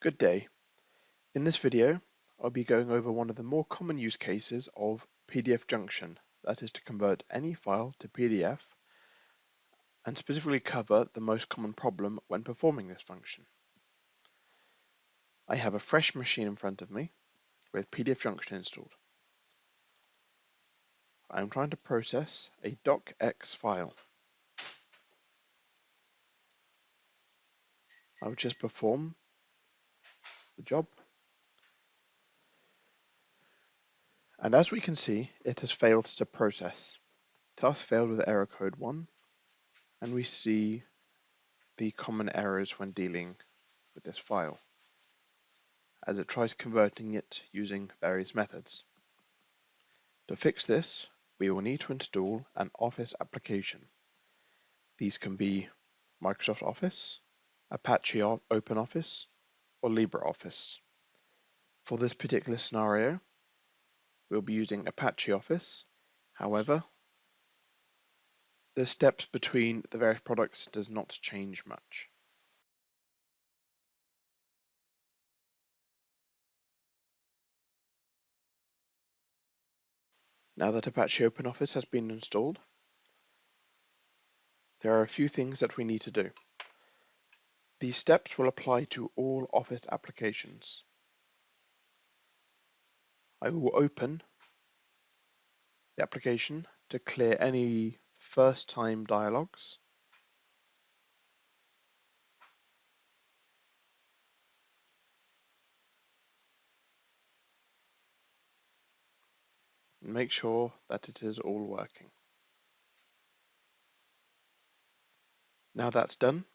Good day. In this video, I'll be going over one of the more common use cases of PDF Junction, that is to convert any file to PDF, and specifically cover the most common problem when performing this function. I have a fresh machine in front of me with PDF Junction installed. I'm trying to process a docx file. I'll just perform the job. And as we can see, it has failed to process. Task failed with error code 1, and we see the common errors when dealing with this file, as it tries converting it using various methods. To fix this, we will need to install an Office application. These can be Microsoft Office, Apache OpenOffice, or LibreOffice. For this particular scenario, we'll be using Apache Office. However, the steps between the various products does not change much. Now that Apache OpenOffice has been installed, there are a few things that we need to do. These steps will apply to all Office applications. I will open the application to clear any first-time dialogues. And make sure that it is all working. Now that's done,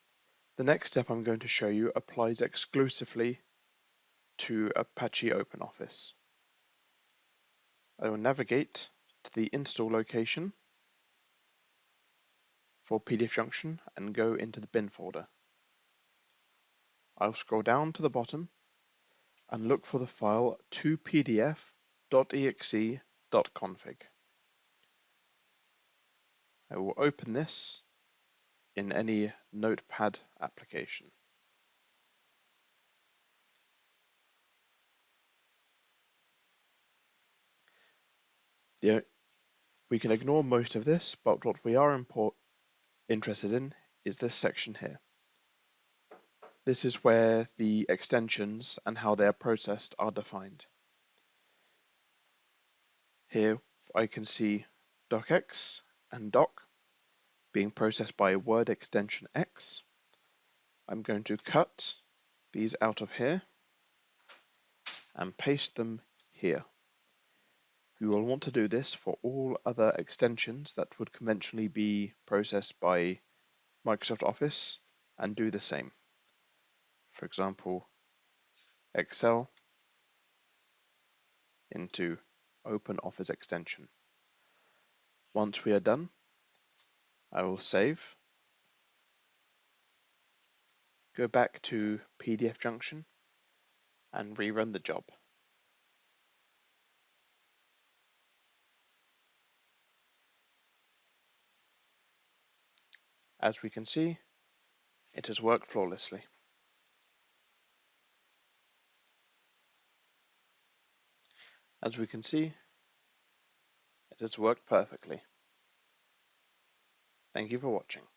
the next step I'm going to show you applies exclusively to Apache OpenOffice. I will navigate to the install location for PDF Junction and go into the bin folder. I'll scroll down to the bottom and look for the file 2pdf.exe.config. I will open this in any Notepad application. We can ignore most of this, but what we are interested in is this section here. This is where the extensions and how they are processed are defined. Here I can see docx and doc being processed by word extension X. I'm going to cut these out of here and paste them here. We will want to do this for all other extensions that would conventionally be processed by Microsoft Office and do the same. For example, Excel into OpenOffice extension. Once we are done, I will save, go back to PDF Junction and rerun the job. As we can see, it has worked flawlessly. As we can see, it has worked perfectly. Thank you for watching.